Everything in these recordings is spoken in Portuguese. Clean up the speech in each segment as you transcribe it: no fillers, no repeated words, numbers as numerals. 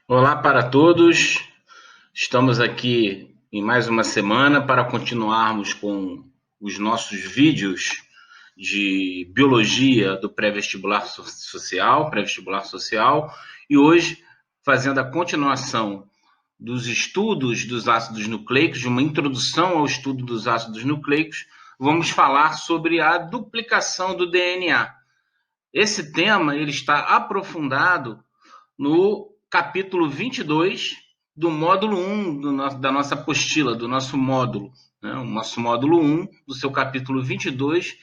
Olá para todos, estamos aqui em mais uma semana para continuarmos com os nossos vídeos de biologia do pré-vestibular social, e hoje fazendo a continuação dos estudos dos ácidos nucleicos, de uma introdução ao estudo dos ácidos nucleicos, vamos falar sobre a duplicação do DNA. Esse tema ele está aprofundado no capítulo 22 do módulo 1 da nossa apostila, do nosso módulo. Né? O nosso módulo 1, do seu capítulo 22,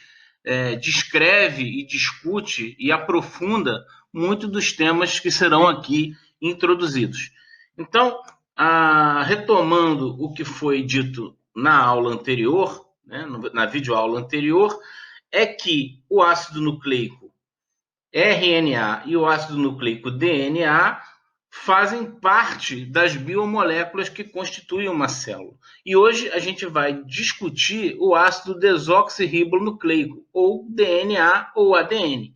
descreve e discute e aprofunda muito dos temas que serão aqui introduzidos. Então, retomando o que foi dito na aula anterior, né, na videoaula anterior, é que o ácido nucleico RNA e o ácido nucleico DNA fazem parte das biomoléculas que constituem uma célula. E hoje a gente vai discutir o ácido desoxirribonucleico, ou DNA ou ADN.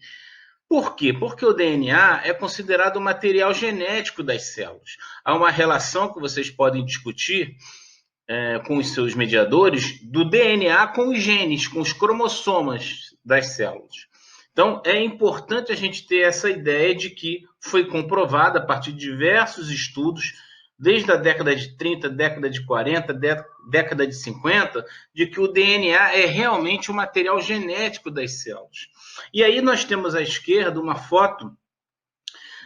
Por quê? Porque o DNA é considerado o material genético das células. Há uma relação que vocês podem discutir com os seus mediadores do DNA com os genes, com os cromossomas das células. Então, é importante a gente ter essa ideia de que foi comprovada a partir de diversos estudos, desde a década de 30, década de 40, década de 50, de que o DNA é realmente o material genético das células. E aí nós temos à esquerda uma foto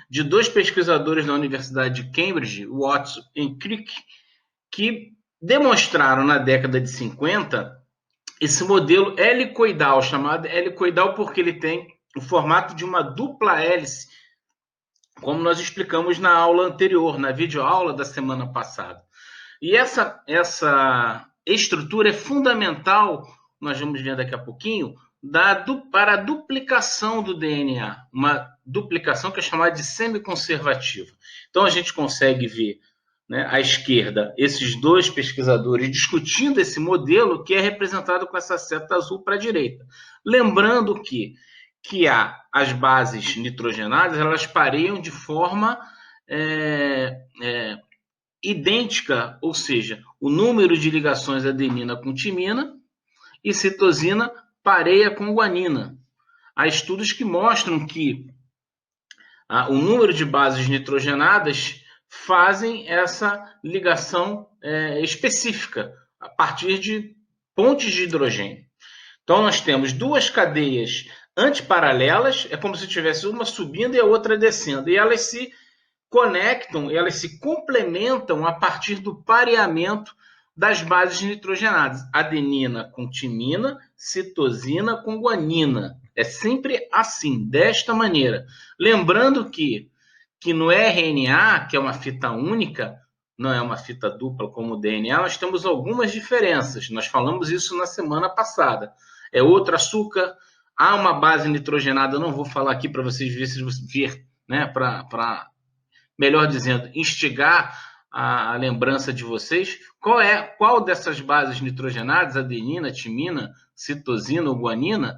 de dois pesquisadores da Universidade de Cambridge, Watson e Crick, que demonstraram na década de 50 esse modelo helicoidal, chamado helicoidal porque ele tem o formato de uma dupla hélice, como nós explicamos na aula anterior, na videoaula da semana passada. E essa estrutura é fundamental, nós vamos ver daqui a pouquinho, para a duplicação do DNA, uma duplicação que é chamada de semiconservativa. Então a gente consegue ver, né, à esquerda, esses dois pesquisadores discutindo esse modelo que é representado com essa seta azul para a direita. Lembrando que as bases nitrogenadas, elas pareiam de forma idêntica, ou seja, o número de ligações adenina com timina e citosina pareia com guanina. Há estudos que mostram que o número de bases nitrogenadas fazem essa ligação específica a partir de pontes de hidrogênio. Então, nós temos duas cadeias antiparalelas, é como se tivesse uma subindo e a outra descendo, e elas se conectam, elas se complementam a partir do pareamento das bases nitrogenadas, adenina com timina, citosina com guanina. É sempre assim, desta maneira. Lembrando que no RNA, que é uma fita única, não é uma fita dupla como o DNA, nós temos algumas diferenças. Nós falamos isso na semana passada. É outro açúcar, há uma base nitrogenada, eu não vou falar aqui para vocês ver, né, melhor dizendo, instigar a lembrança de vocês, qual dessas bases nitrogenadas, adenina, timina, citosina ou guanina,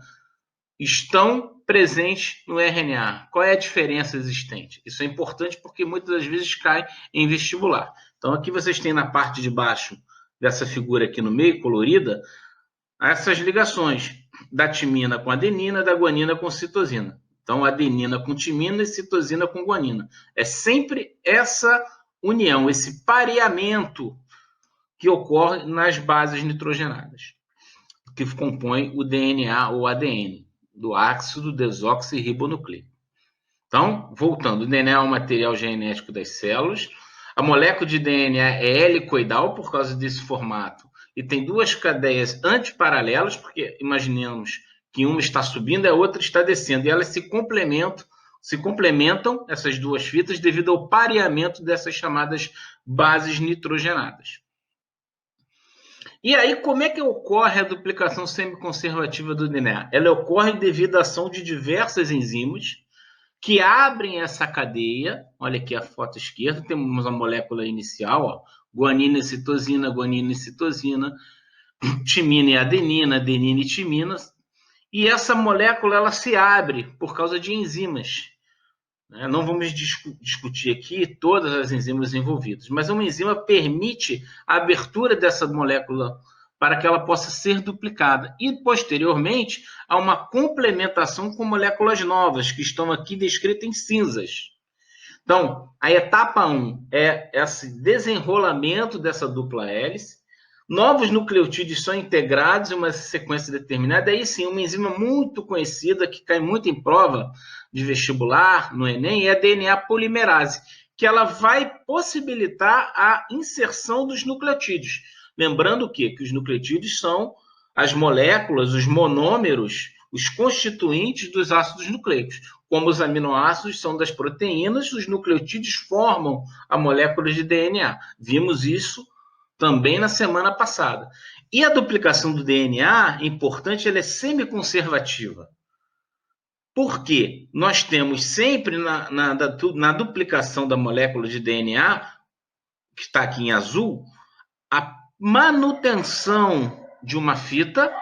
estão presentes no RNA? Qual é a diferença existente? Isso é importante porque muitas das vezes cai em vestibular. Então, aqui vocês têm na parte de baixo dessa figura aqui no meio, colorida, essas ligações da timina com adenina, da guanina com citosina. Então, adenina com timina e citosina com guanina. É sempre essa união, esse pareamento que ocorre nas bases nitrogenadas, que compõem o DNA ou ADN, do ácido desoxirribonucleico. Então, voltando, o DNA é o material genético das células. A molécula de DNA é helicoidal por causa desse formato e tem duas cadeias antiparalelas, porque imaginemos que uma está subindo e a outra está descendo, e elas se complementam essas duas fitas devido ao pareamento dessas chamadas bases nitrogenadas. E aí, como é que ocorre a duplicação semiconservativa do DNA? Ela ocorre devido à ação de diversas enzimas que abrem essa cadeia. Olha aqui a foto esquerda, temos a molécula inicial, ó, guanina e citosina, timina e adenina, adenina e timina. E essa molécula ela se abre por causa de enzimas. né? Não vamos discutir aqui todas as enzimas envolvidas, mas uma enzima permite a abertura dessa molécula para que ela possa ser duplicada. E, posteriormente, há uma complementação com moléculas novas, que estão aqui descritas em cinzas. Então, a etapa 1 é esse desenrolamento dessa dupla hélice. Novos nucleotídeos são integrados em uma sequência determinada. Aí sim, uma enzima muito conhecida, que cai muito em prova de vestibular, no Enem, é a DNA polimerase, que ela vai possibilitar a inserção dos nucleotídeos. Lembrando que os nucleotídeos são as moléculas, os monômeros, os constituintes dos ácidos nucleicos. Como os aminoácidos são das proteínas, os nucleotídeos formam a molécula de DNA. Vimos isso também na semana passada. E a duplicação do DNA, importante, ela é semiconservativa. Por quê? Nós temos sempre na duplicação da molécula de DNA, que está aqui em azul, a manutenção de uma fita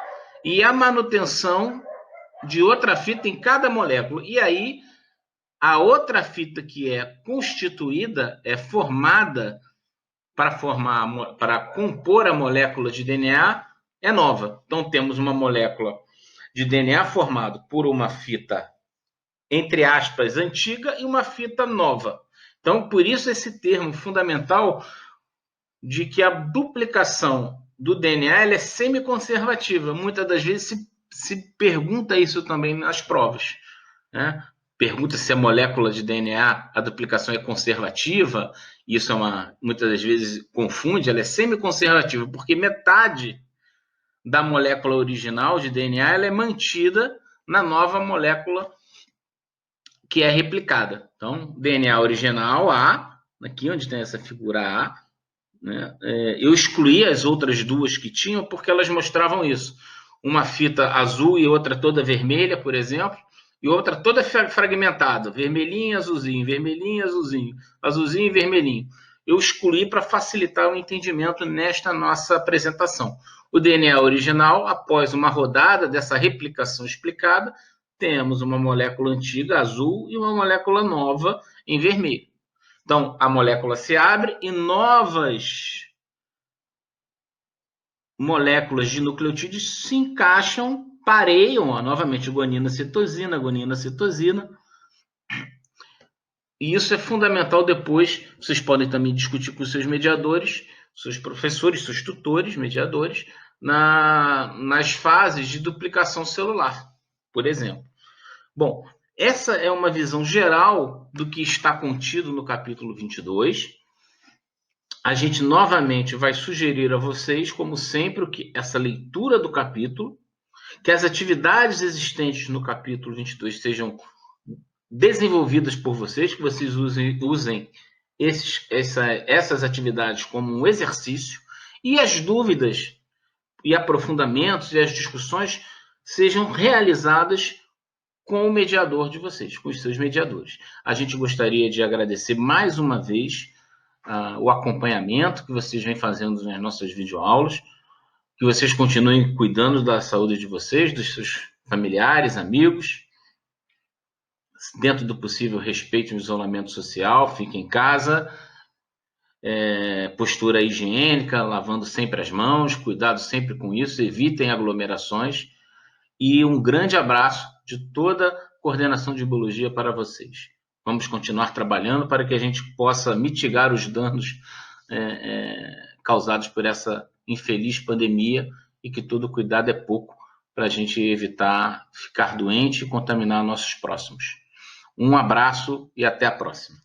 e a manutenção de outra fita em cada molécula. E aí, a outra fita que é constituída, é formada para compor a molécula de DNA, é nova. Então, temos uma molécula de DNA formada por uma fita, entre aspas, antiga e uma fita nova. Então, por isso esse termo fundamental de que a duplicação do DNA ela é semiconservativa. Muitas das vezes se pergunta isso também nas provas, né? Pergunta se a molécula de DNA, a duplicação é conservativa. Isso muitas das vezes confunde, ela é semiconservativa, porque metade da molécula original de DNA ela é mantida na nova molécula que é replicada. Então, DNA original A, aqui onde tem essa figura A, né? Eu excluí as outras duas que tinham porque elas mostravam isso. Uma fita azul e outra toda vermelha, por exemplo, e outra toda fragmentada, vermelhinho, azulzinho, azulzinho e vermelhinho. Eu excluí para facilitar o entendimento nesta nossa apresentação. O DNA original, após uma rodada dessa replicação explicada, temos uma molécula antiga, azul, e uma molécula nova, em vermelho. Então, a molécula se abre e novas moléculas de nucleotídeos se encaixam, pareiam, novamente, guanina, citosina. E isso é fundamental depois. Vocês podem também discutir com seus mediadores, seus professores, seus tutores, mediadores, nas fases de duplicação celular, por exemplo. Bom, essa é uma visão geral do que está contido no capítulo 22. A gente novamente vai sugerir a vocês, como sempre, essa leitura do capítulo, que as atividades existentes no capítulo 22 sejam desenvolvidas por vocês, que vocês usem essas atividades como um exercício, e as dúvidas e aprofundamentos e as discussões sejam realizadas com o mediador de vocês, com os seus mediadores. A gente gostaria de agradecer mais uma vez o acompanhamento que vocês vêm fazendo nas nossas videoaulas, que vocês continuem cuidando da saúde de vocês, dos seus familiares, amigos, dentro do possível respeite o isolamento social, fiquem em casa, postura higiênica, lavando sempre as mãos, cuidado sempre com isso, evitem aglomerações, e um grande abraço de toda a coordenação de biologia para vocês. Vamos continuar trabalhando para que a gente possa mitigar os danos causados por essa infeliz pandemia e que todo cuidado é pouco para a gente evitar ficar doente e contaminar nossos próximos. Um abraço e até a próxima.